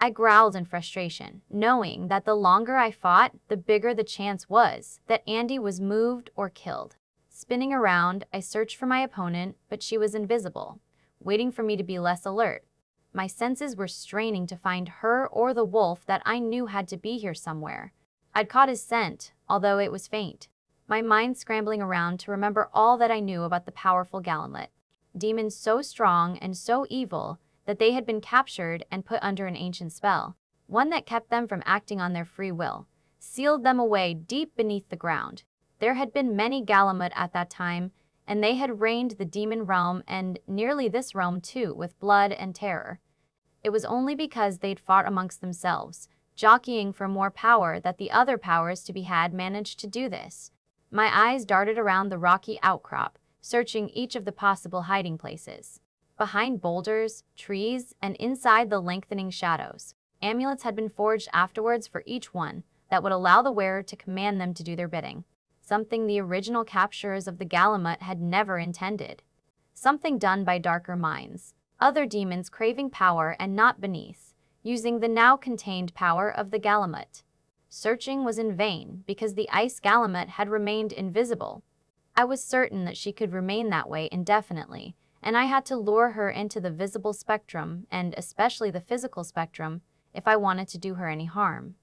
I growled in frustration, knowing that the longer I fought, the bigger the chance was that Andy was moved or killed. Spinning around, I searched for my opponent, but she was invisible, waiting for me to be less alert. My senses were straining to find her or the wolf that I knew had to be here somewhere. I'd caught his scent, although it was faint. My mind scrambling around to remember all that I knew about the powerful Gallimate. Demons so strong and so evil that they had been captured and put under an ancient spell, one that kept them from acting on their free will, sealed them away deep beneath the ground. There had been many Gallimate at that time, and they had reigned the demon realm and nearly this realm too, with blood and terror. It was only because they'd fought amongst themselves, jockeying for more power, that the other powers to be had managed to do this. My eyes darted around the rocky outcrop, searching each of the possible hiding places. Behind boulders, trees, and inside the lengthening shadows, amulets had been forged afterwards for each one that would allow the wearer to command them to do their bidding. Something the original capturers of the Gallimate had never intended. Something done by darker minds, other demons craving power and not beneath, using the now contained power of the Gallimate. Searching was in vain because the ice Gallimate had remained invisible. I was certain that she could remain that way indefinitely, and I had to lure her into the visible spectrum, and especially the physical spectrum, if I wanted to do her any harm.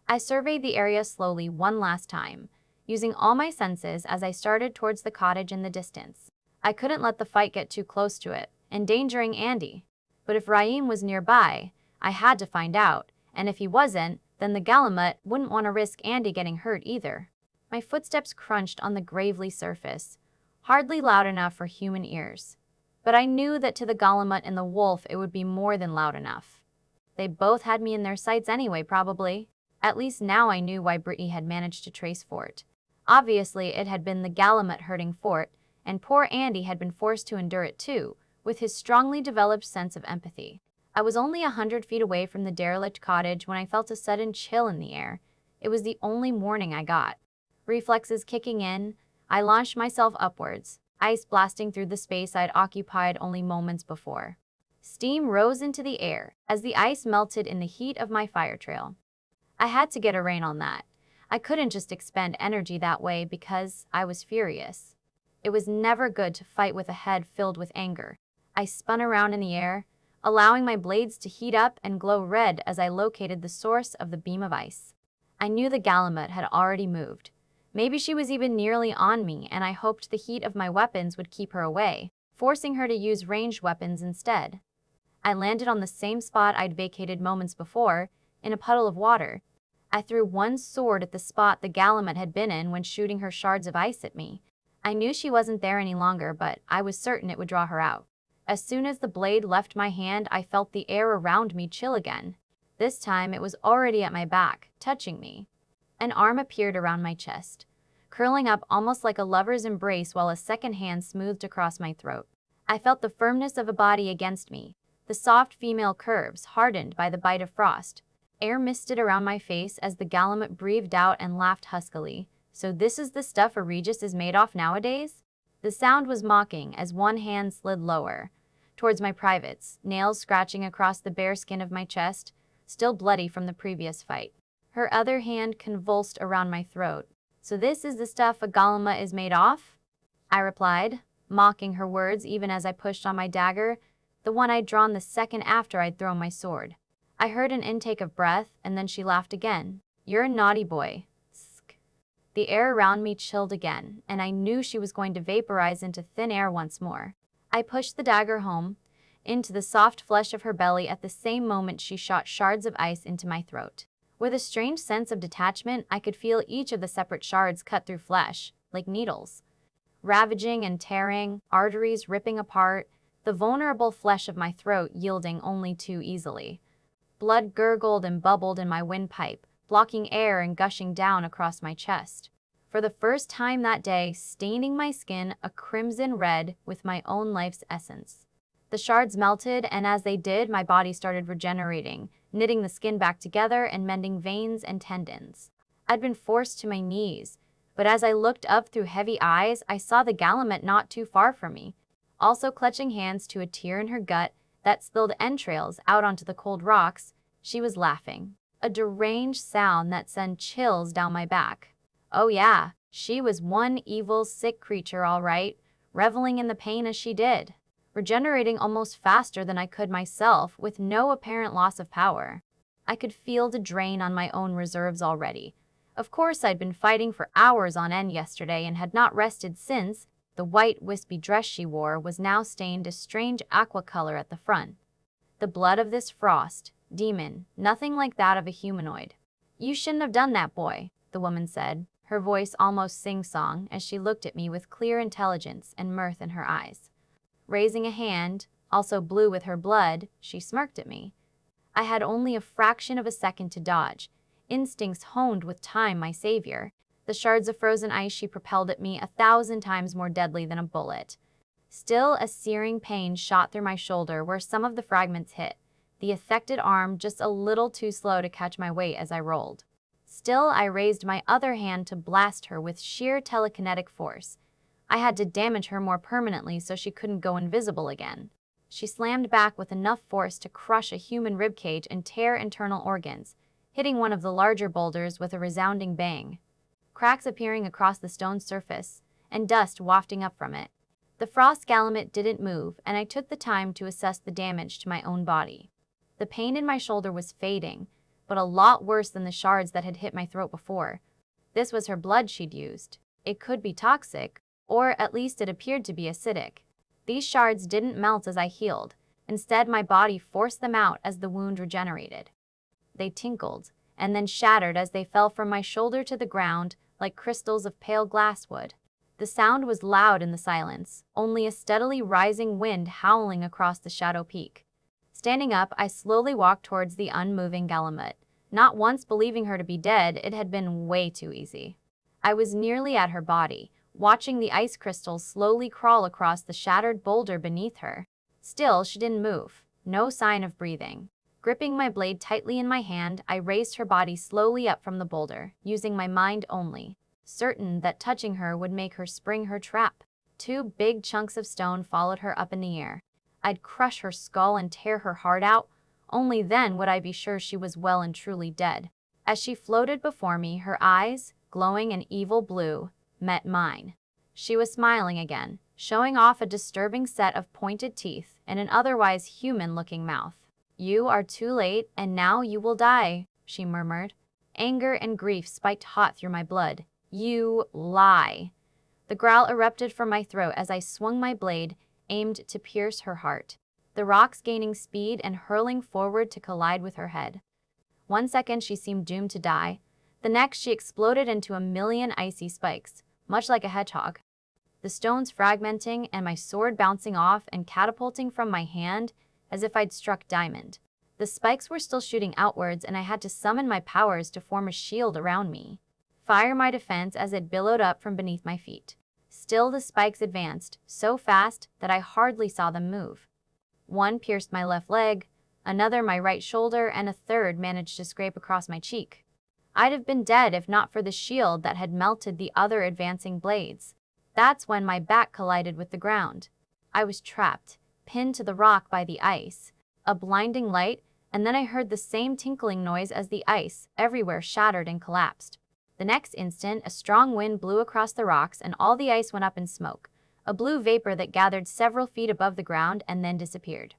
I surveyed the area slowly one last time, using all my senses as I started towards the cottage in the distance. I couldn't let the fight get too close to it, endangering Andy. But if Raheem was nearby, I had to find out, and if he wasn't, then the Gallimate wouldn't want to risk Andy getting hurt either. My footsteps crunched on the gravelly surface, hardly loud enough for human ears. But I knew that to the Gallimate and the wolf it would be more than loud enough. They both had me in their sights anyway, probably. At least now I knew why Brittany had managed to trace Fort. Obviously it had been the Gallimate hurting Fort, and poor Andy had been forced to endure it too, with his strongly developed sense of empathy. I was only 100 feet away from the derelict cottage when I felt a sudden chill in the air. It was the only warning I got. Reflexes kicking in, I launched myself upwards, ice blasting through the space I'd occupied only moments before. Steam rose into the air as the ice melted in the heat of my fire trail. I had to get a rein on that. I couldn't just expend energy that way because I was furious. It was never good to fight with a head filled with anger. I spun around in the air, allowing my blades to heat up and glow red as I located the source of the beam of ice. I knew the Gallimate had already moved. Maybe she was even nearly on me, and I hoped the heat of my weapons would keep her away, forcing her to use ranged weapons instead. I landed on the same spot I'd vacated moments before, in a puddle of water. I threw one sword at the spot the Gallimate had been in when shooting her shards of ice at me. I knew she wasn't there any longer, but I was certain it would draw her out. As soon as the blade left my hand, I felt the air around me chill again. This time it was already at my back, touching me. An arm appeared around my chest, curling up almost like a lover's embrace while a second hand smoothed across my throat. I felt the firmness of a body against me, the soft female curves hardened by the bite of frost. Air misted around my face as the Gallimate breathed out and laughed huskily. So this is the stuff a Regis is made off nowadays? The sound was mocking as one hand slid lower, towards my privates, nails scratching across the bare skin of my chest, still bloody from the previous fight. Her other hand convulsed around my throat. So this is the stuff a Gallimate is made off? I replied, mocking her words even as I pushed on my dagger, the one I'd drawn the second after I'd thrown my sword. I heard an intake of breath, and then she laughed again. You're a naughty boy. The air around me chilled again, and I knew she was going to vaporize into thin air once more. I pushed the dagger home, into the soft flesh of her belly. At the same moment she shot shards of ice into my throat. With a strange sense of detachment, I could feel each of the separate shards cut through flesh, like needles. Ravaging and tearing, arteries ripping apart, the vulnerable flesh of my throat yielding only too easily. Blood gurgled and bubbled in my windpipe, blocking air and gushing down across my chest. For the first time that day, staining my skin a crimson red with my own life's essence. The shards melted, and as they did, my body started regenerating, knitting the skin back together and mending veins and tendons. I'd been forced to my knees, but as I looked up through heavy eyes, I saw the Gallimate not too far from me, also clutching hands to a tear in her gut that spilled entrails out onto the cold rocks. She was laughing, a deranged sound that sent chills down my back. Oh yeah, she was one evil, sick creature, all right, reveling in the pain as she did, regenerating almost faster than I could myself with no apparent loss of power. I could feel the drain on my own reserves already. Of course, I'd been fighting for hours on end yesterday and had not rested since. The white, wispy dress she wore was now stained a strange aqua color at the front. The blood of this frost demon, nothing like that of a humanoid. "You shouldn't have done that, boy," the woman said, her voice almost sing-song as she looked at me with clear intelligence and mirth in her eyes. Raising a hand, also blue with her blood, she smirked at me. I had only a fraction of a second to dodge, instincts honed with time, my savior. The shards of frozen ice she propelled at me 1,000 times more deadly than a bullet. Still, a searing pain shot through my shoulder where some of the fragments hit, the affected arm just a little too slow to catch my weight as I rolled. Still, I raised my other hand to blast her with sheer telekinetic force. I had to damage her more permanently so she couldn't go invisible again. She slammed back with enough force to crush a human ribcage and tear internal organs, hitting one of the larger boulders with a resounding bang. Cracks appearing across the stone surface, and dust wafting up from it. The frost gallimate didn't move, and I took the time to assess the damage to my own body. The pain in my shoulder was fading, but a lot worse than the shards that had hit my throat before. This was her blood she'd used. It could be toxic, or at least it appeared to be acidic. These shards didn't melt as I healed. Instead, my body forced them out as the wound regenerated. They tinkled, and then shattered as they fell from my shoulder to the ground like crystals of pale glasswood. The sound was loud in the silence, only a steadily rising wind howling across the shadow peak. Standing up, I slowly walked towards the unmoving gallimate. Not once believing her to be dead, it had been way too easy. I was nearly at her body, watching the ice crystals slowly crawl across the shattered boulder beneath her. Still, she didn't move, no sign of breathing. Gripping my blade tightly in my hand, I raised her body slowly up from the boulder, using my mind only, certain that touching her would make her spring her trap. 2 big chunks of stone followed her up in the air. I'd crush her skull and tear her heart out. Only then would I be sure she was well and truly dead. As she floated before me, her eyes, glowing an evil blue, met mine. She was smiling again, showing off a disturbing set of pointed teeth and an otherwise human-looking mouth. "You are too late, and now you will die," she murmured. Anger and grief spiked hot through my blood. "You lie." The growl erupted from my throat as I swung my blade, aimed to pierce her heart. The rocks gaining speed and hurling forward to collide with her head. 1 second she seemed doomed to die. The next she exploded into a million icy spikes, much like a hedgehog. The stones fragmenting and my sword bouncing off and catapulting from my hand as if I'd struck diamond. The spikes were still shooting outwards, and I had to summon my powers to form a shield around me. Fire my defense as it billowed up from beneath my feet. Still the spikes advanced, so fast that I hardly saw them move. One pierced my left leg, another my right shoulder, and a third managed to scrape across my cheek. I'd have been dead if not for the shield that had melted the other advancing blades. That's when my back collided with the ground. I was trapped, pinned to the rock by the ice. A blinding light, and then I heard the same tinkling noise as the ice everywhere shattered and collapsed. The next instant, a strong wind blew across the rocks and all the ice went up in smoke, a blue vapor that gathered several feet above the ground and then disappeared.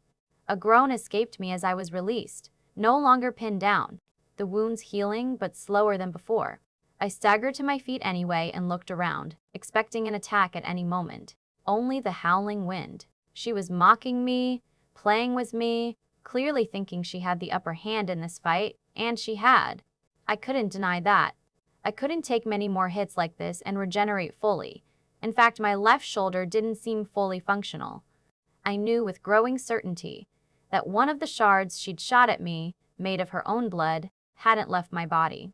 A groan escaped me as I was released, no longer pinned down, the wounds healing but slower than before. I staggered to my feet anyway and looked around, expecting an attack at any moment. Only the howling wind. She was mocking me, playing with me, clearly thinking she had the upper hand in this fight, and she had. I couldn't deny that. I couldn't take many more hits like this and regenerate fully. In fact, my left shoulder didn't seem fully functional. I knew with growing certainty that one of the shards she'd shot at me, made of her own blood, hadn't left my body.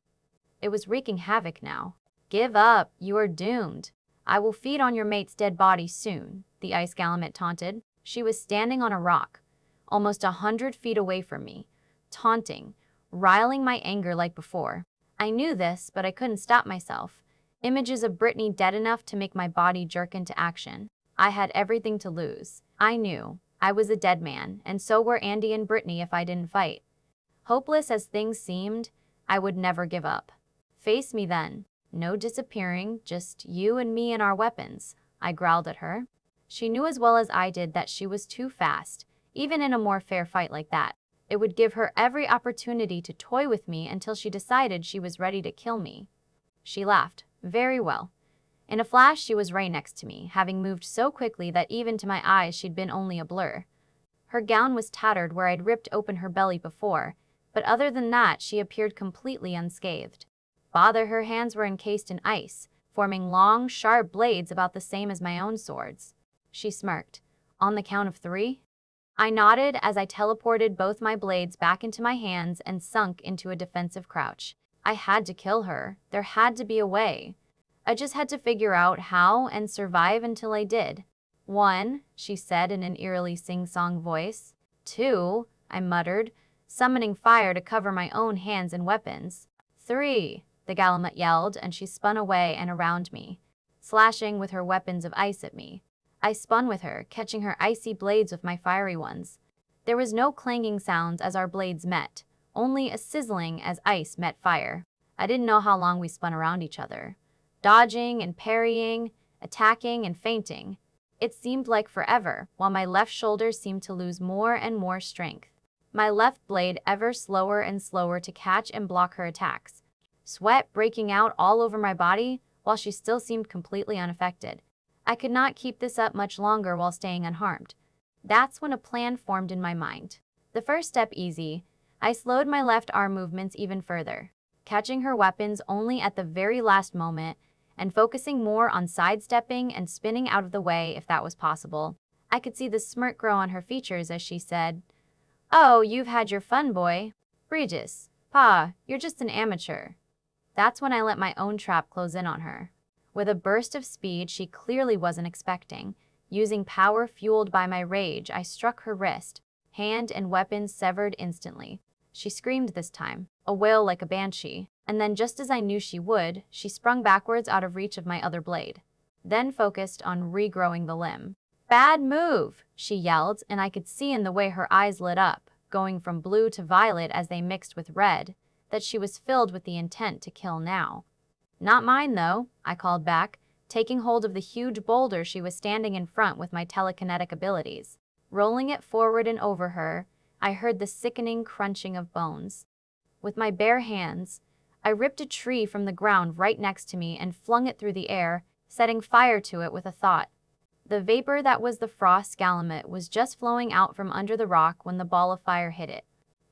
It was wreaking havoc now. "Give up, you are doomed. I will feed on your mate's dead body soon," the ice gallimate taunted. She was standing on a rock, almost 100 feet away from me, taunting, riling my anger like before. I knew this, but I couldn't stop myself. Images of Brittany dead enough to make my body jerk into action. I had everything to lose. I knew I was a dead man, and so were Andy and Brittany if I didn't fight. Hopeless as things seemed, I would never give up. Face me then. No disappearing, just you and me and our weapons, I growled at her. She knew as well as I did that she was too fast, even in a more fair fight like that. It would give her every opportunity to toy with me until she decided she was ready to kill me. She laughed. Very well. In a flash, she was right next to me, having moved so quickly that even to my eyes she'd been only a blur. Her gown was tattered where I'd ripped open her belly before, but other than that, she appeared completely unscathed. Bother, her hands were encased in ice, forming long, sharp blades about the same as my own swords. She smirked. On the count of 3? I nodded as I teleported both my blades back into my hands and sunk into a defensive crouch. I had to kill her. There had to be a way. I just had to figure out how and survive until I did. 1, she said in an eerily sing-song voice. 2, I muttered, summoning fire to cover my own hands and weapons. 3, the Galamut yelled, and she spun away and around me, slashing with her weapons of ice at me. I spun with her, catching her icy blades with my fiery ones. There was no clanging sounds as our blades met, only a sizzling as ice met fire. I didn't know how long we spun around each other, dodging and parrying, attacking and feinting. It seemed like forever, while my left shoulder seemed to lose more and more strength. My left blade ever slower and slower to catch and block her attacks. Sweat breaking out all over my body, while she still seemed completely unaffected. I could not keep this up much longer while staying unharmed. That's when a plan formed in my mind. The first step easy, I slowed my left arm movements even further, catching her weapons only at the very last moment and focusing more on sidestepping and spinning out of the way if that was possible. I could see the smirk grow on her features as she said, "Oh, you've had your fun, boy. Regis, Pa, you're just an amateur." That's when I let my own trap close in on her. With a burst of speed she clearly wasn't expecting, using power fueled by my rage, I struck her wrist, hand and weapon severed instantly. She screamed this time, a wail like a banshee, and then just as I knew she would, she sprung backwards out of reach of my other blade, then focused on regrowing the limb. "Bad move," she yelled, and I could see in the way her eyes lit up, going from blue to violet as they mixed with red, that she was filled with the intent to kill now. "Not mine, though," I called back, taking hold of the huge boulder she was standing in front with my telekinetic abilities. Rolling it forward and over her, I heard the sickening crunching of bones. With my bare hands, I ripped a tree from the ground right next to me and flung it through the air, setting fire to it with a thought. The vapor that was the frost Galamut was just flowing out from under the rock when the ball of fire hit it.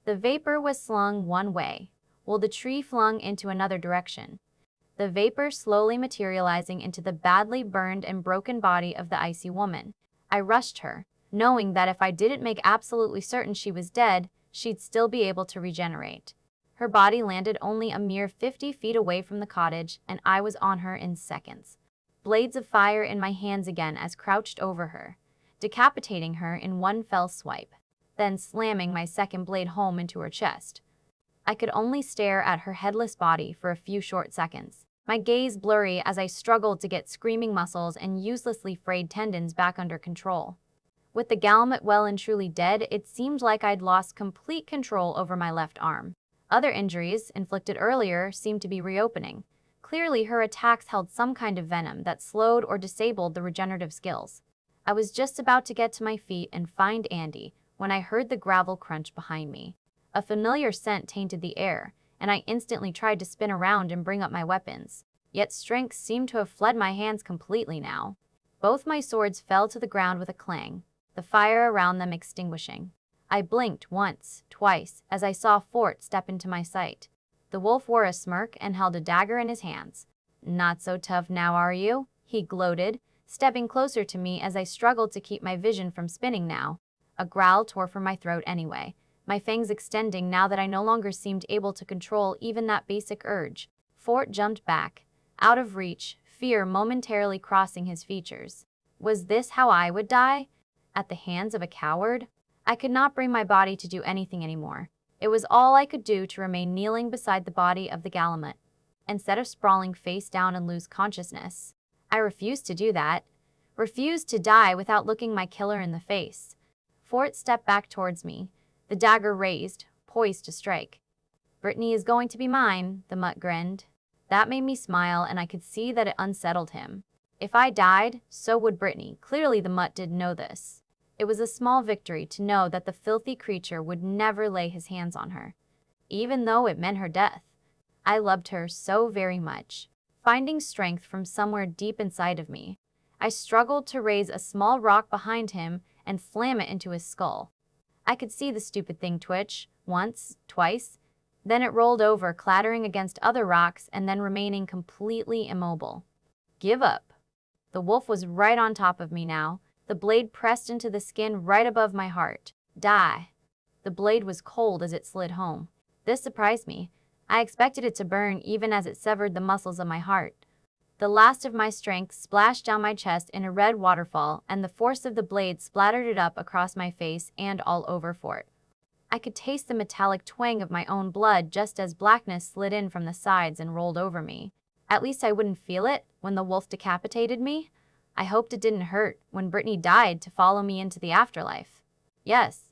The vapor was slung one way, while the tree flung into another direction, the vapor slowly materializing into the badly burned and broken body of the icy woman. I rushed her, knowing that if I didn't make absolutely certain she was dead, she'd still be able to regenerate. Her body landed only a mere 50 feet away from the cottage, and I was on her in seconds. Blades of fire in my hands again as crouched over her, decapitating her in one fell swipe, then slamming my second blade home into her chest. I could only stare at her headless body for a few short seconds, my gaze blurry as I struggled to get screaming muscles and uselessly frayed tendons back under control. With the Galamut well and truly dead, it seemed like I'd lost complete control over my left arm. Other injuries, inflicted earlier, seemed to be reopening. Clearly, her attacks held some kind of venom that slowed or disabled the regenerative skills. I was just about to get to my feet and find Andy when I heard the gravel crunch behind me. A familiar scent tainted the air, and I instantly tried to spin around and bring up my weapons. Yet strength seemed to have fled my hands completely now. Both my swords fell to the ground with a clang, the fire around them extinguishing. I blinked once, twice, as I saw Fort step into my sight. The wolf wore a smirk and held a dagger in his hands. "Not so tough now, are you?" he gloated, stepping closer to me as I struggled to keep my vision from spinning now. A growl tore from my throat anyway, my fangs extending now that I no longer seemed able to control even that basic urge. Fort jumped back, out of reach, fear momentarily crossing his features. Was this how I would die? At the hands of a coward? I could not bring my body to do anything anymore. It was all I could do to remain kneeling beside the body of the Galamut, instead of sprawling face down and lose consciousness. I refused to do that. Refused to die without looking my killer in the face. Fort stepped back towards me, the dagger raised, poised to strike. "Brittany is going to be mine," the mutt grinned. That made me smile, and I could see that it unsettled him. If I died, so would Brittany. Clearly the mutt didn't know this. It was a small victory to know that the filthy creature would never lay his hands on her, even though it meant her death. I loved her so very much. Finding strength from somewhere deep inside of me, I struggled to raise a small rock behind him and slam it into his skull. I could see the stupid thing twitch, once, twice. Then it rolled over, clattering against other rocks and then remaining completely immobile. "Give up." The wolf was right on top of me now, the blade pressed into the skin right above my heart. "Die." The blade was cold as it slid home. This surprised me. I expected it to burn even as it severed the muscles of my heart. The last of my strength splashed down my chest in a red waterfall, and the force of the blade splattered it up across my face and all over Fort. I could taste the metallic twang of my own blood just as blackness slid in from the sides and rolled over me. At least I wouldn't feel it when the wolf decapitated me. I hoped it didn't hurt when Brittany died to follow me into the afterlife. "Yes,"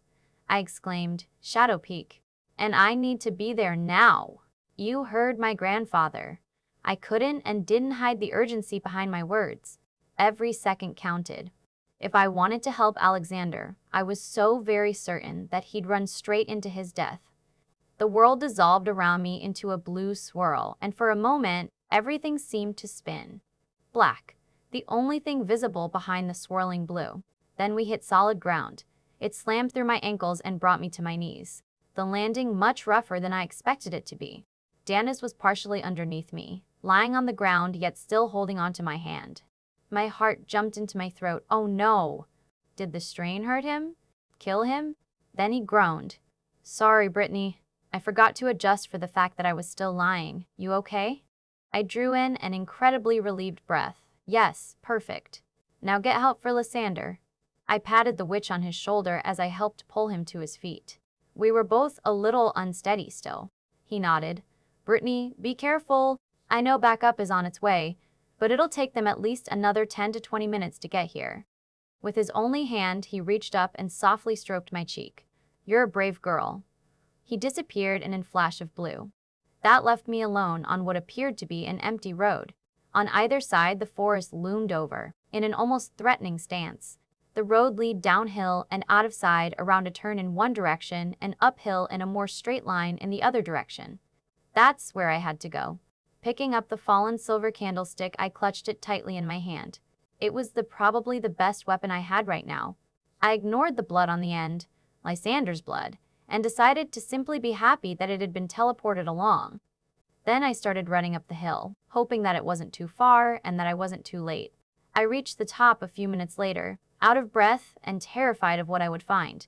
I exclaimed, Shadow Peak. "And I need to be there now." You heard my grandfather. I couldn't and didn't hide the urgency behind my words. Every second counted. If I wanted to help Alexander, I was so very certain that he'd run straight into his death. The world dissolved around me into a blue swirl, and for a moment, everything seemed to spin. Black, the only thing visible behind the swirling blue. Then we hit solid ground. It slammed through my ankles and brought me to my knees. The landing much rougher than I expected it to be. Danis was partially underneath me, lying on the ground yet still holding onto my hand. My heart jumped into my throat. Oh no! Did the strain hurt him? Kill him? Then he groaned. "Sorry, Brittany. I forgot to adjust for the fact that I was still lying. You okay?" I drew in an incredibly relieved breath. "Yes, perfect. Now get help for Lysander." I patted the witch on his shoulder as I helped pull him to his feet. We were both a little unsteady still. He nodded. "Brittany, be careful. I know backup is on its way, but it'll take them at least another 10 to 20 minutes to get here." With his only hand, he reached up and softly stroked my cheek. "You're a brave girl." He disappeared in a flash of blue. That left me alone on what appeared to be an empty road. On either side, the forest loomed over, in an almost threatening stance. The road led downhill and out of sight around a turn in one direction and uphill in a more straight line in the other direction. That's where I had to go. Picking up the fallen silver candlestick, I clutched it tightly in my hand. It was probably the best weapon I had right now. I ignored the blood on the end, Lysander's blood, and decided to simply be happy that it had been teleported along. Then I started running up the hill, hoping that it wasn't too far and that I wasn't too late. I reached the top a few minutes later, out of breath and terrified of what I would find.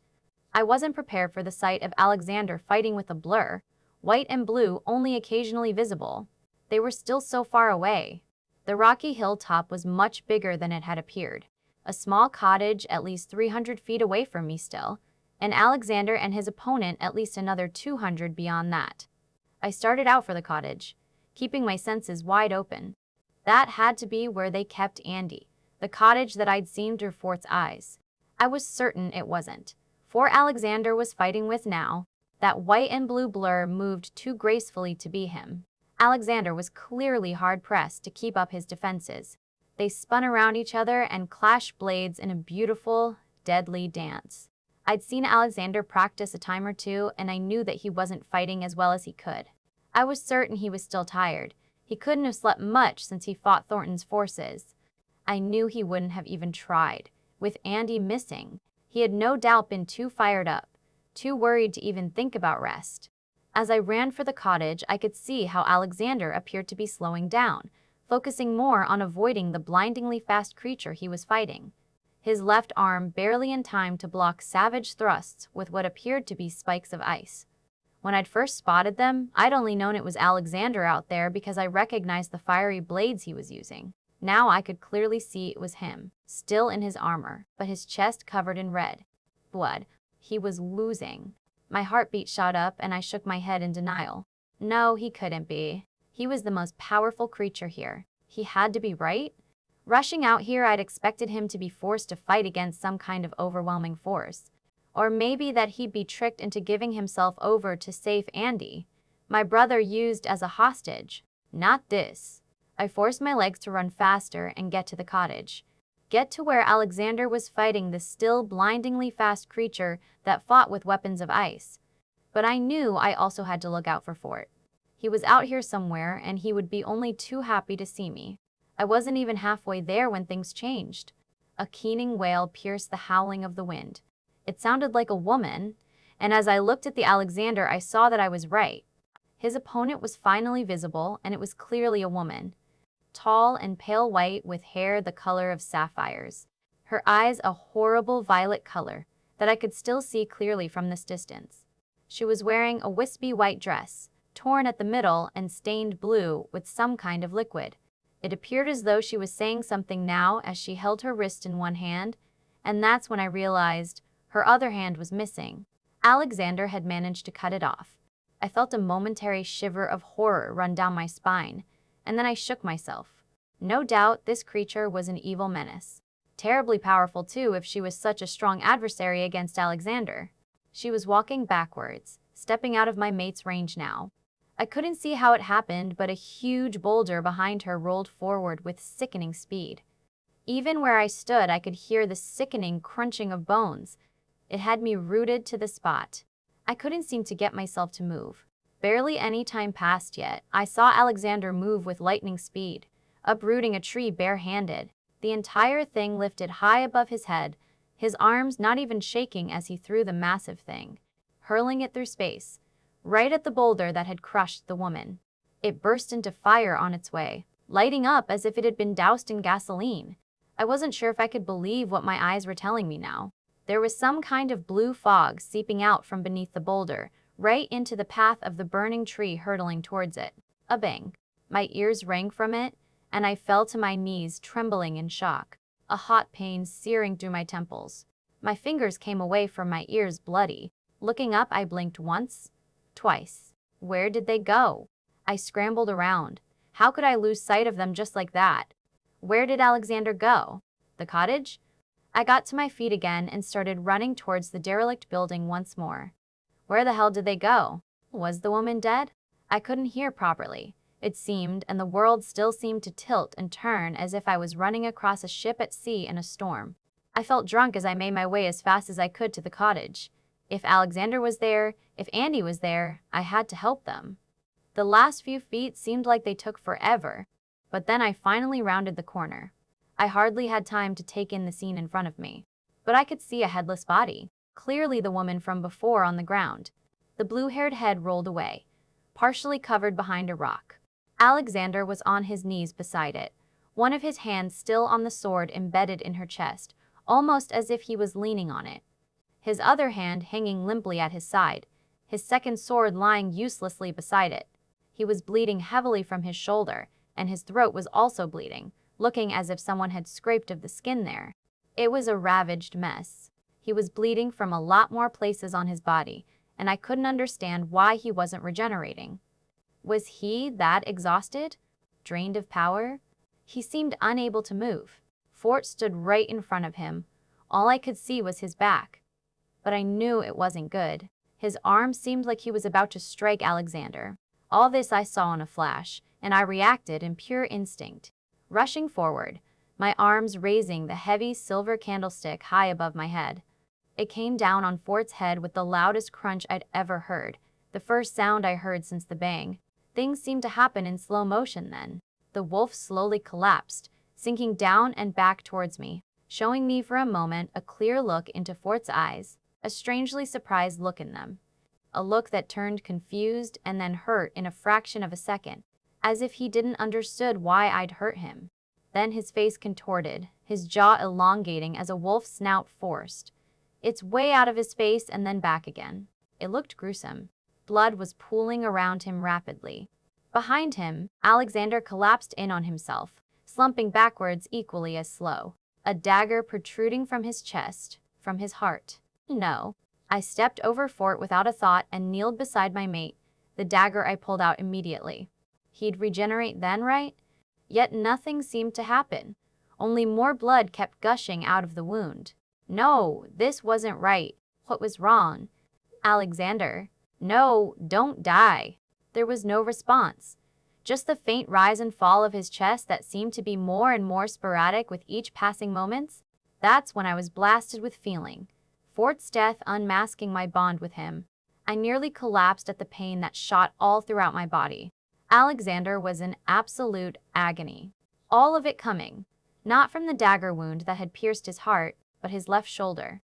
I wasn't prepared for the sight of Alexander fighting with a blur, white and blue only occasionally visible. They were still so far away. The rocky hilltop was much bigger than it had appeared. A small cottage at least 300 feet away from me still, and Alexander and his opponent at least another 200 beyond that. I started out for the cottage, keeping my senses wide open. That had to be where they kept Andy, the cottage that I'd seen through Fort's eyes. I was certain it wasn't. For Alexander was fighting with now. That white and blue blur moved too gracefully to be him. Alexander was clearly hard-pressed to keep up his defenses. They spun around each other and clashed blades in a beautiful, deadly dance. I'd seen Alexander practice a time or two, and I knew that he wasn't fighting as well as he could. I was certain he was still tired. He couldn't have slept much since he fought Thornton's forces. I knew he wouldn't have even tried. With Andy missing, he had no doubt been too fired up, too worried to even think about rest. As I ran for the cottage, I could see how Alexander appeared to be slowing down, focusing more on avoiding the blindingly fast creature he was fighting. His left arm barely in time to block savage thrusts with what appeared to be spikes of ice. When I'd first spotted them, I'd only known it was Alexander out there because I recognized the fiery blades he was using. Now I could clearly see it was him, still in his armor, but his chest covered in red blood. He was losing. My heartbeat shot up and I shook my head in denial. No, he couldn't be. He was the most powerful creature here. He had to be, right? Rushing out here, I'd expected him to be forced to fight against some kind of overwhelming force. Or maybe that he'd be tricked into giving himself over to save Andy. My brother used as a hostage. Not this. I forced my legs to run faster and get to the cottage. Get to where Alexander was fighting the still blindingly fast creature that fought with weapons of ice. But I knew I also had to look out for Fort. He was out here somewhere, and he would be only too happy to see me. I wasn't even halfway there when things changed. A keening wail pierced the howling of the wind. It sounded like a woman, and as I looked at the Alexander, I saw that I was right. His opponent was finally visible, and it was clearly a woman. Tall and pale white with hair the color of sapphires. Her eyes a horrible violet color that I could still see clearly from this distance. She was wearing a wispy white dress, torn at the middle and stained blue with some kind of liquid. It appeared as though she was saying something now as she held her wrist in one hand, and that's when I realized her other hand was missing. Alexander had managed to cut it off. I felt a momentary shiver of horror run down my spine, and then I shook myself. No doubt this creature was an evil menace. Terribly powerful too if she was such a strong adversary against Alexander. She was walking backwards, stepping out of my mate's range now. I couldn't see how it happened, but a huge boulder behind her rolled forward with sickening speed. Even where I stood, I could hear the sickening crunching of bones. It had me rooted to the spot. I couldn't seem to get myself to move. Barely any time passed yet. I saw Alexander move with lightning speed, uprooting a tree barehanded. The entire thing lifted high above his head, his arms not even shaking as he threw the massive thing, hurling it through space, right at the boulder that had crushed the woman. It burst into fire on its way, lighting up as if it had been doused in gasoline. I wasn't sure if I could believe what my eyes were telling me now. There was some kind of blue fog seeping out from beneath the boulder, right into the path of the burning tree hurtling towards it. A bang. My ears rang from it, and I fell to my knees trembling in shock, a hot pain searing through my temples. My fingers came away from my ears bloody. Looking up, I blinked once, twice. Where did they go? I scrambled around. How could I lose sight of them just like that? Where did Alexander go? The cottage? I got to my feet again and started running towards the derelict building once more. Where the hell did they go? Was the woman dead? I couldn't hear properly, it seemed, and the world still seemed to tilt and turn as if I was running across a ship at sea in a storm. I felt drunk as I made my way as fast as I could to the cottage. If Alexander was there, if Andy was there, I had to help them. The last few feet seemed like they took forever, but then I finally rounded the corner. I hardly had time to take in the scene in front of me, but I could see a headless body, clearly the woman from before, on the ground. The blue-haired head rolled away, partially covered behind a rock. Alexander was on his knees beside it, one of his hands still on the sword embedded in her chest, almost as if he was leaning on it. His other hand hanging limply at his side, his second sword lying uselessly beside it. He was bleeding heavily from his shoulder, and his throat was also bleeding, looking as if someone had scraped of the skin there. It was a ravaged mess. He was bleeding from a lot more places on his body, and I couldn't understand why he wasn't regenerating. Was he that exhausted? Drained of power? He seemed unable to move. Fort stood right in front of him. All I could see was his back. But I knew it wasn't good. His arm seemed like he was about to strike Alexander. All this I saw in a flash, and I reacted in pure instinct. Rushing forward, my arms raising the heavy silver candlestick high above my head. It came down on Fort's head with the loudest crunch I'd ever heard, the first sound I heard since the bang. Things seemed to happen in slow motion then. The wolf slowly collapsed, sinking down and back towards me, showing me for a moment a clear look into Fort's eyes, a strangely surprised look in them. A look that turned confused and then hurt in a fraction of a second, as if he didn't understood why I'd hurt him. Then his face contorted, his jaw elongating as a wolf's snout forced its way out of his face and then back again. It looked gruesome. Blood was pooling around him rapidly. Behind him, Alexander collapsed in on himself, slumping backwards equally as slow, a dagger protruding from his chest, from his heart. No. I stepped over Fort without a thought and kneeled beside my mate, the dagger I pulled out immediately. He'd regenerate then, right? Yet nothing seemed to happen. Only more blood kept gushing out of the wound. No, this wasn't right. What was wrong? Alexander. No, don't die. There was no response. Just the faint rise and fall of his chest that seemed to be more and more sporadic with each passing moments. That's when I was blasted with feeling. Fort's death unmasking my bond with him. I nearly collapsed at the pain that shot all throughout my body. Alexander was in absolute agony. All of it coming, not from the dagger wound that had pierced his heart, but his left shoulder.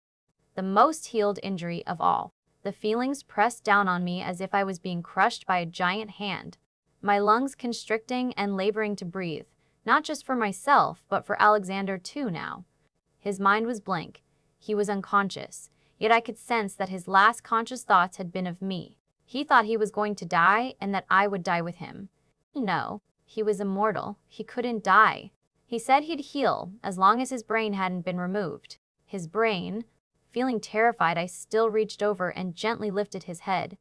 The most healed injury of all. The feelings pressed down on me as if I was being crushed by a giant hand. My lungs constricting and laboring to breathe, not just for myself, but for Alexander too now. His mind was blank. He was unconscious, yet I could sense that his last conscious thoughts had been of me. He thought he was going to die and that I would die with him. No, he was immortal. He couldn't die. He said he'd heal as long as his brain hadn't been removed. His brain. Feeling terrified, I still reached over and gently lifted his head,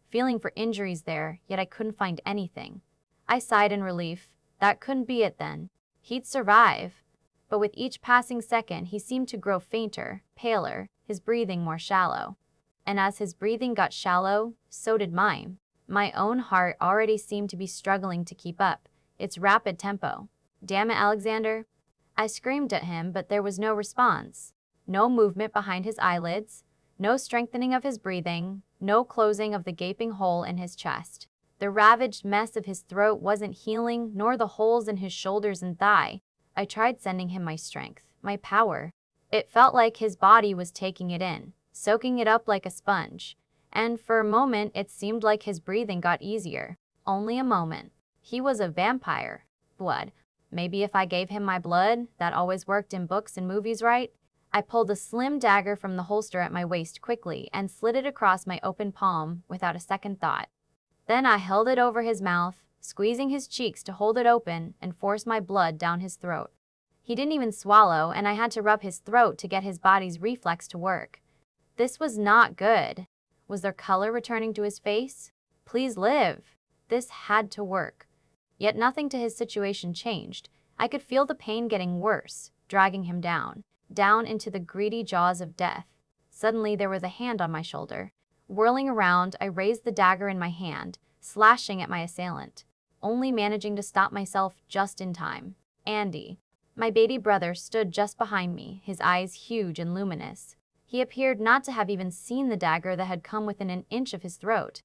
feeling for injuries there, yet I couldn't find anything. I sighed in relief. That couldn't be it then. He'd survive. But with each passing second, he seemed to grow fainter, paler, his breathing more shallow. And as his breathing got shallow, so did mine. My own heart already seemed to be struggling to keep up its rapid tempo. Damn it, Alexander. I screamed at him, but there was no response. No movement behind his eyelids, no strengthening of his breathing, no closing of the gaping hole in his chest. The ravaged mess of his throat wasn't healing, nor the holes in his shoulders and thigh. I tried sending him my strength, my power. It felt like his body was taking it in, soaking it up like a sponge. And for a moment, it seemed like his breathing got easier. Only a moment. He was a vampire. Blood. Maybe if I gave him my blood, that always worked in books and movies, right? I pulled a slim dagger from the holster at my waist quickly and slid it across my open palm without a second thought. Then I held it over his mouth, squeezing his cheeks to hold it open and force my blood down his throat. He didn't even swallow, and I had to rub his throat to get his body's reflex to work. This was not good. Was there color returning to his face? Please live. This had to work. Yet nothing to his situation changed. I could feel the pain getting worse, dragging him down into the greedy jaws of death. Suddenly there was a hand on my shoulder. Whirling around, I raised the dagger in my hand, slashing at my assailant, only managing to stop myself just in time. Andy, my baby brother, stood just behind me, his eyes huge and luminous. He appeared not to have even seen the dagger that had come within an inch of his throat.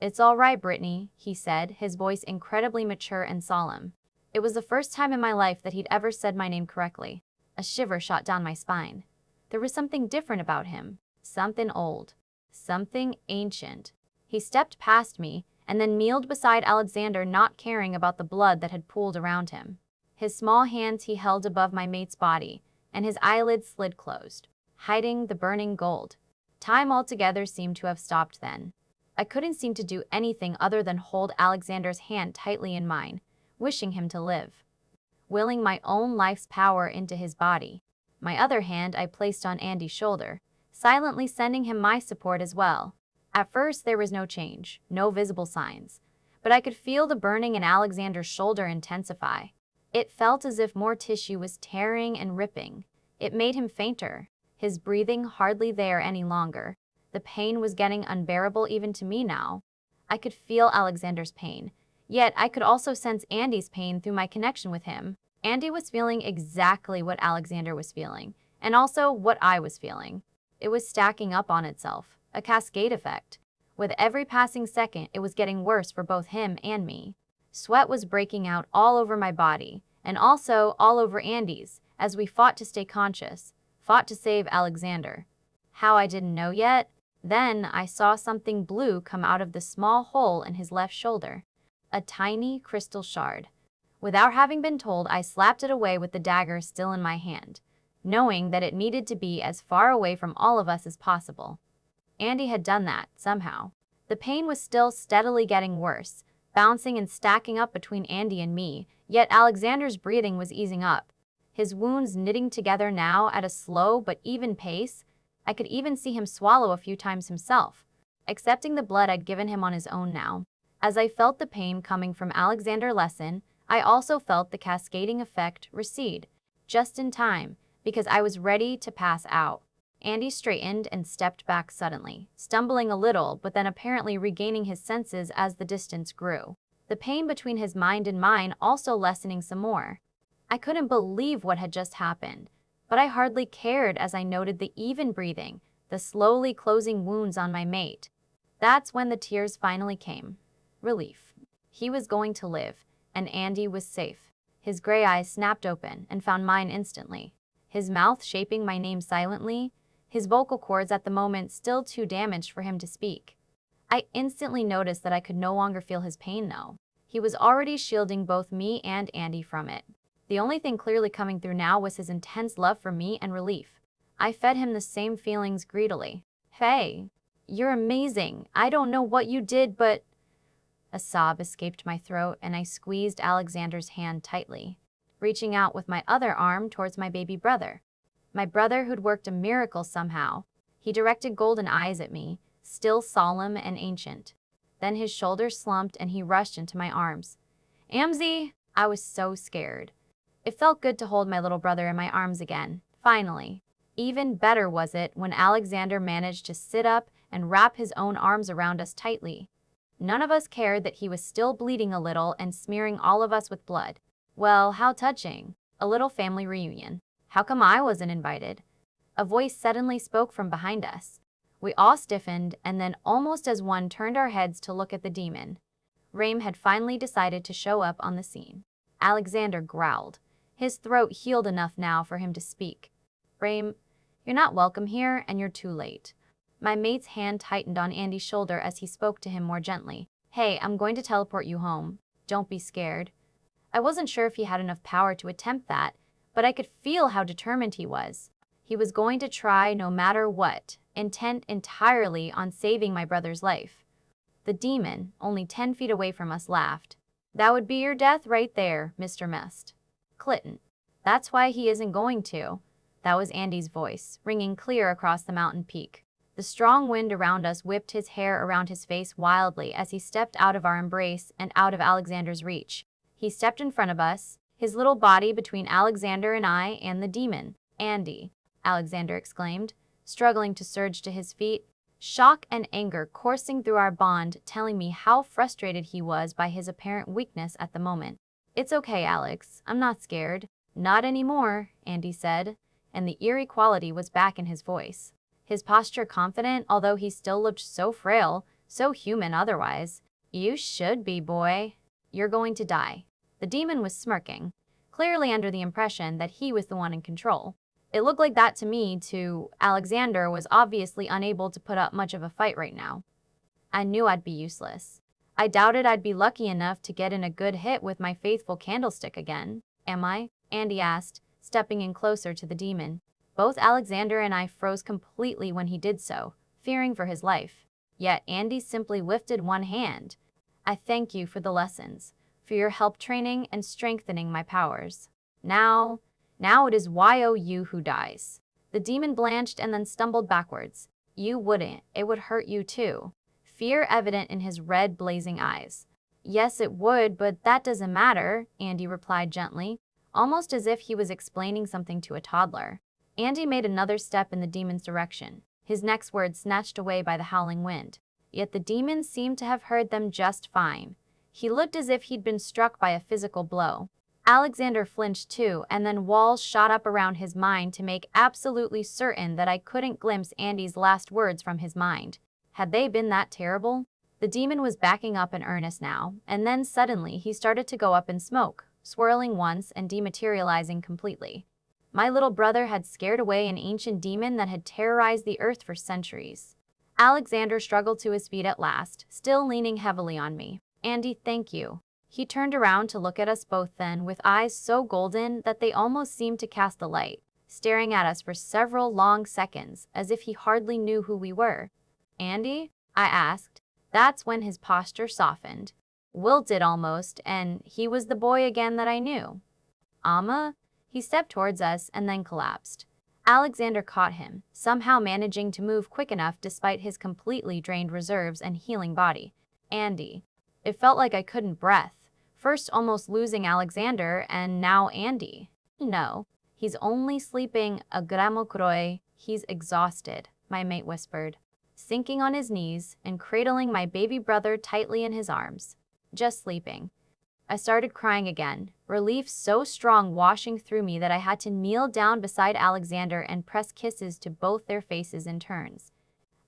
"It's all right, Brittany," he said, his voice incredibly mature and solemn. It was the first time in my life that he'd ever said my name correctly. A shiver shot down my spine. There was something different about him. Something old. Something ancient. He stepped past me and then kneeled beside Alexander, not caring about the blood that had pooled around him. His small hands he held above my mate's body, and his eyelids slid closed, hiding the burning gold. Time altogether seemed to have stopped then. I couldn't seem to do anything other than hold Alexander's hand tightly in mine, wishing him to live. Willing my own life's power into his body. My other hand I placed on Andy's shoulder, silently sending him my support as well. At first there was no change, no visible signs, but I could feel the burning in Alexander's shoulder intensify. It felt as if more tissue was tearing and ripping. It made him fainter, his breathing hardly there any longer. The pain was getting unbearable even to me now. I could feel Alexander's pain. Yet I could also sense Andy's pain through my connection with him. Andy was feeling exactly what Alexander was feeling, and also what I was feeling. It was stacking up on itself, a cascade effect. With every passing second, it was getting worse for both him and me. Sweat was breaking out all over my body, and also all over Andy's, as we fought to stay conscious, fought to save Alexander. How I didn't know yet? Then I saw something blue come out of the small hole in his left shoulder. A tiny crystal shard. Without having been told, I slapped it away with the dagger still in my hand, knowing that it needed to be as far away from all of us as possible. Andy had done that, somehow. The pain was still steadily getting worse, bouncing and stacking up between Andy and me, yet Alexander's breathing was easing up, his wounds knitting together now at a slow but even pace. I could even see him swallow a few times himself, accepting the blood I'd given him on his own now. As I felt the pain coming from Alexander lessen, I also felt the cascading effect recede, just in time, because I was ready to pass out. Andy straightened and stepped back suddenly, stumbling a little but then apparently regaining his senses as the distance grew. The pain between his mind and mine also lessening some more. I couldn't believe what had just happened, but I hardly cared as I noted the even breathing, the slowly closing wounds on my mate. That's when the tears finally came. Relief. He was going to live, and Andy was safe. His gray eyes snapped open and found mine instantly, his mouth shaping my name silently, his vocal cords at the moment still too damaged for him to speak. I instantly noticed that I could no longer feel his pain though. He was already shielding both me and Andy from it. The only thing clearly coming through now was his intense love for me and relief. I fed him the same feelings greedily. Hey, you're amazing. I don't know what you did, but... A sob escaped my throat and I squeezed Alexander's hand tightly, reaching out with my other arm towards my baby brother. My brother who'd worked a miracle somehow. He directed golden eyes at me, still solemn and ancient. Then his shoulders slumped and he rushed into my arms. Amzi! I was so scared. It felt good to hold my little brother in my arms again, finally. Even better was it when Alexander managed to sit up and wrap his own arms around us tightly. None of us cared that he was still bleeding a little and smearing all of us with blood. Well, how touching. A little family reunion. How come I wasn't invited? A voice suddenly spoke from behind us. We all stiffened and then almost as one turned our heads to look at the demon. Raim had finally decided to show up on the scene. Alexander growled. His throat healed enough now for him to speak. Raim, you're not welcome here and you're too late. My mate's hand tightened on Andy's shoulder as he spoke to him more gently. Hey, I'm going to teleport you home. Don't be scared. I wasn't sure if he had enough power to attempt that, but I could feel how determined he was. He was going to try no matter what, intent entirely on saving my brother's life. The demon, only 10 feet away from us, laughed. That would be your death right there, Mr. Mest. Clitton. That's why he isn't going to. That was Andy's voice, ringing clear across the mountain peak. The strong wind around us whipped his hair around his face wildly as he stepped out of our embrace and out of Alexander's reach. He stepped in front of us, his little body between Alexander and I and the demon. Andy, Alexander exclaimed, struggling to surge to his feet. Shock and anger coursing through our bond, telling me how frustrated he was by his apparent weakness at the moment. It's okay, Alex. I'm not scared. Not anymore, Andy said, and the eerie quality was back in his voice. His posture confident, although he still looked so frail, so human otherwise. You should be, boy. You're going to die. The demon was smirking, clearly under the impression that he was the one in control. It looked like that to me, too. Alexander was obviously unable to put up much of a fight right now. I knew I'd be useless. I doubted I'd be lucky enough to get in a good hit with my faithful candlestick again. Am I? Andy asked, stepping in closer to the demon. Both Alexander and I froze completely when he did so, fearing for his life. Yet Andy simply lifted one hand. I thank you for the lessons, for your help training and strengthening my powers. Now it is you who dies. The demon blanched and then stumbled backwards. You wouldn't. It would hurt you too. Fear evident in his red, blazing eyes. Yes, it would, but that doesn't matter, Andy replied gently, almost as if he was explaining something to a toddler. Andy made another step in the demon's direction, his next words snatched away by the howling wind. Yet the demon seemed to have heard them just fine. He looked as if he'd been struck by a physical blow. Alexander flinched too, and then walls shot up around his mind to make absolutely certain that I couldn't glimpse Andy's last words from his mind. Had they been that terrible? The demon was backing up in earnest now, and then suddenly he started to go up in smoke, swirling once and dematerializing completely. My little brother had scared away an ancient demon that had terrorized the earth for centuries. Alexander struggled to his feet at last, still leaning heavily on me. Andy, thank you. He turned around to look at us both then, with eyes so golden that they almost seemed to cast a light, staring at us for several long seconds, as if he hardly knew who we were. Andy? I asked. That's when his posture softened, wilted almost, and he was the boy again that I knew. Amma? He stepped towards us and then collapsed. Alexander caught him, somehow managing to move quick enough despite his completely drained reserves and healing body. Andy. It felt like I couldn't breath. First almost losing Alexander, and now Andy. No, he's only sleeping a gramo kroi. "He's exhausted," my mate whispered, sinking on his knees and cradling my baby brother tightly in his arms. "Just sleeping." I started crying again, relief so strong washing through me that I had to kneel down beside Alexander and press kisses to both their faces in turns.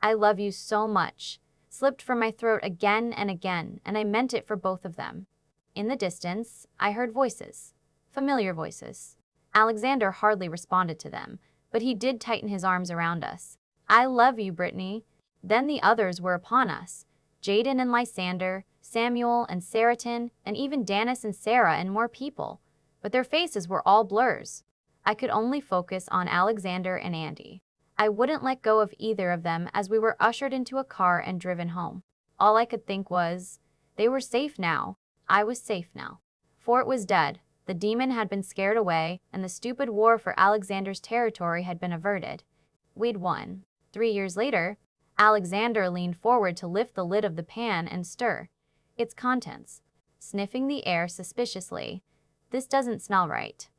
"I love you so much," slipped from my throat again, and I meant it for both of them. In the distance, I heard voices. Familiar voices. Alexander hardly responded to them, but he did tighten his arms around us. "I love you, Brittany." Then the others were upon us. Jaden and Lysander, Samuel and Seraton, and even Danis and Sarah and more people. But their faces were all blurs. I could only focus on Alexander and Andy. I wouldn't let go of either of them as we were ushered into a car and driven home. All I could think was, they were safe now. I was safe now. Fort was dead. The demon had been scared away, and the stupid war for Alexander's territory had been averted. We'd won. 3 years later, Alexander leaned forward to lift the lid of the pan and stir its contents, sniffing the air suspiciously. "This doesn't smell right."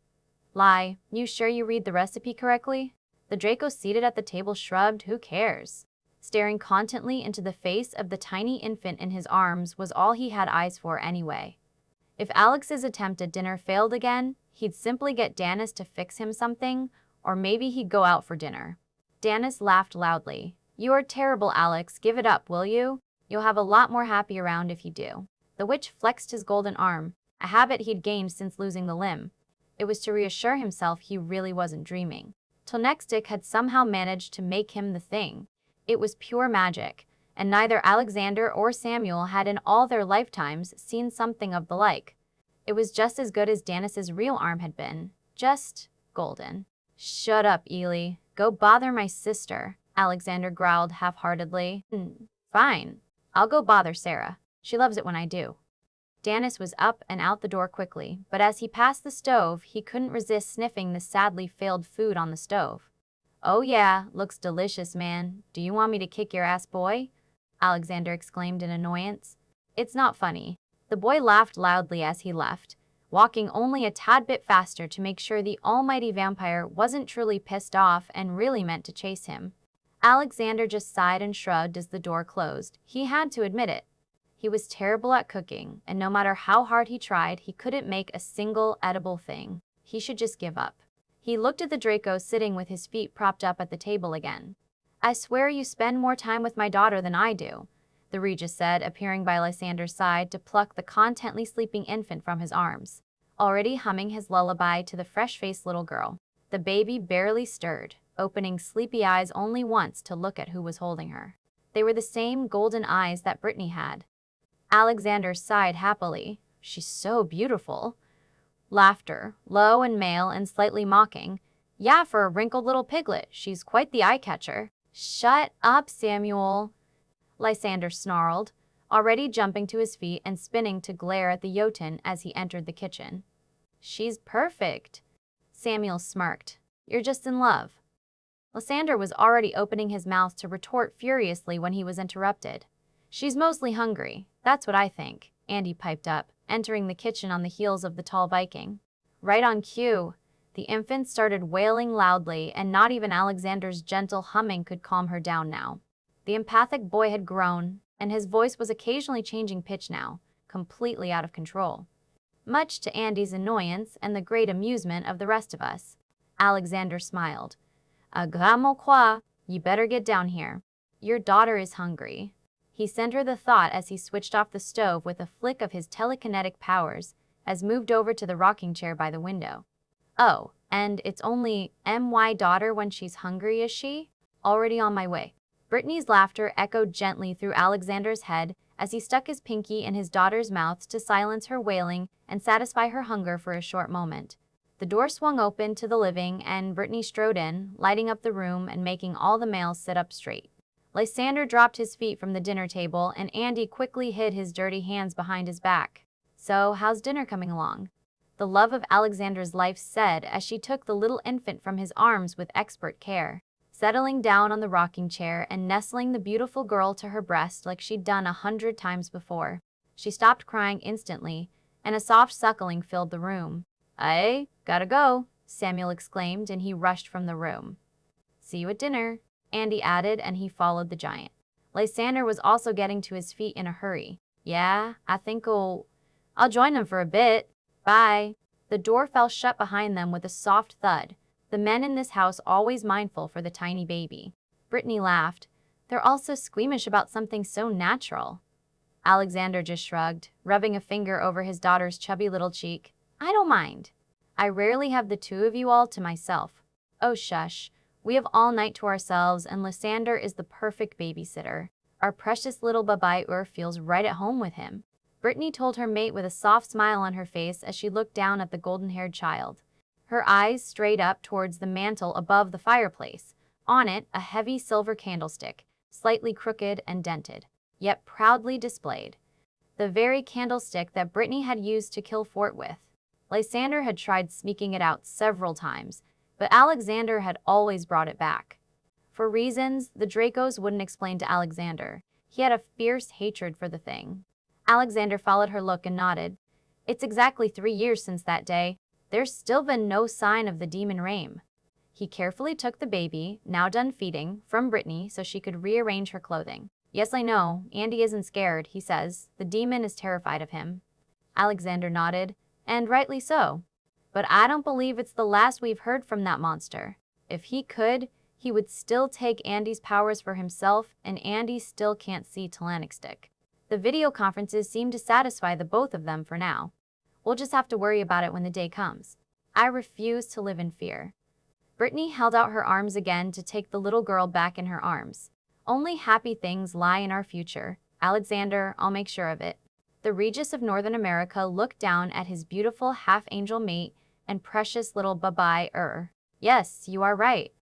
"Lie, you sure you read the recipe correctly?" The Draco seated at the table shrugged. "Who cares?" Staring contently into the face of the tiny infant in his arms was all he had eyes for anyway. If Alex's attempt at dinner failed again, he'd simply get Danis to fix him something, or maybe he'd go out for dinner. Danis laughed loudly. "You are terrible, Alex. Give it up, will you? You'll have a lot more happy around if you do." The witch flexed his golden arm, a habit he'd gained since losing the limb. It was to reassure himself he really wasn't dreaming. Tonextic had somehow managed to make him the thing. It was pure magic, and neither Alexander or Samuel had in all their lifetimes seen something of the like. It was just as good as Danis's real arm had been, just golden. "Shut up, Ely. Go bother my sister," Alexander growled half-heartedly. Fine. I'll go bother Sarah. She loves it when I do." Danis was up and out the door quickly, but as he passed the stove, he couldn't resist sniffing the sadly failed food on the stove. "Oh yeah, looks delicious, man. Do you want me to kick your ass, boy?" Alexander exclaimed in annoyance. "It's not funny." The boy laughed loudly as he left, walking only a tad bit faster to make sure the almighty vampire wasn't truly pissed off and really meant to chase him. Alexander just sighed and shrugged as the door closed. He had to admit it. He was terrible at cooking, and no matter how hard he tried, he couldn't make a single edible thing. He should just give up. He looked at the Draco sitting with his feet propped up at the table again. "I swear you spend more time with my daughter than I do," the Regis said, appearing by Lysander's side to pluck the contently sleeping infant from his arms, already humming his lullaby to the fresh-faced little girl. The baby barely stirred, opening sleepy eyes only once to look at who was holding her. They were the same golden eyes that Brittany had. Alexander sighed happily. "She's so beautiful." Laughter, low and male and slightly mocking. "Yeah, for a wrinkled little piglet, she's quite the eye-catcher." "Shut up, Samuel," Lysander snarled, already jumping to his feet and spinning to glare at the Jotun as he entered the kitchen. "She's perfect." Samuel smirked. "You're just in love." Lysander was already opening his mouth to retort furiously when he was interrupted. "She's mostly hungry, that's what I think," Andy piped up, entering the kitchen on the heels of the tall Viking. Right on cue, the infant started wailing loudly, and not even Alexander's gentle humming could calm her down now. The empathic boy had grown, and his voice was occasionally changing pitch now, completely out of control. Much to Andy's annoyance and the great amusement of the rest of us. Alexander smiled. "Agamo quoi, you better get down here. Your daughter is hungry." He sent her the thought as he switched off the stove with a flick of his telekinetic powers, as moved over to the rocking chair by the window. "Oh, and it's only my daughter when she's hungry, is she? Already on my way." Brittany's laughter echoed gently through Alexander's head as he stuck his pinky in his daughter's mouth to silence her wailing and satisfy her hunger for a short moment. The door swung open to the living, and Brittany strode in, lighting up the room and making all the males sit up straight. Lysander dropped his feet from the dinner table, and Andy quickly hid his dirty hands behind his back. "So, how's dinner coming along?" the love of Alexander's life said as she took the little infant from his arms with expert care, settling down on the rocking chair and nestling the beautiful girl to her breast like she'd done 100 times before. She stopped crying instantly, and a soft suckling filled the room. "Aye, gotta go," Samuel exclaimed, and he rushed from the room. See you at dinner, Andy added, and he followed the giant. Lysander was also getting to his feet in a hurry. Yeah, I think I'll join them for a bit. Bye. The door fell shut behind them with a soft thud. The men in this house always mindful for the tiny baby. Brittany laughed. They're all so squeamish about something so natural. Alexander just shrugged, rubbing a finger over his daughter's chubby little cheek. I don't mind. I rarely have the two of you all to myself. Oh shush. We have all night to ourselves, and Lysander is the perfect babysitter. Our precious little babai feels right at home with him. Brittany told her mate with a soft smile on her face as she looked down at the golden-haired child. Her eyes strayed up towards the mantel above the fireplace. On it, a heavy silver candlestick, slightly crooked and dented, yet proudly displayed. The very candlestick that Brittany had used to kill Fort with. Lysander had tried sneaking it out several times, but Alexander had always brought it back. For reasons the Dracos wouldn't explain to Alexander, he had a fierce hatred for the thing. Alexander followed her look and nodded. It's exactly 3 years since that day. There's still been no sign of the demon Rame. He carefully took the baby, now done feeding, from Brittany so she could rearrange her clothing. Yes, I know, Andy isn't scared, he says. The demon is terrified of him. Alexander nodded, and rightly so. But I don't believe it's the last we've heard from that monster. If he could, he would still take Andy's powers for himself, and Andy still can't see Talanistic. The video conferences seem to satisfy the both of them for now. We'll just have to worry about it when the day comes. I refuse to live in fear. Brittany held out her arms again to take the little girl back in her arms. Only happy things lie in our future. Alexander, I'll make sure of it. The Regis of Northern America looked down at his beautiful half-angel mate and precious little babai. Yes, you are right.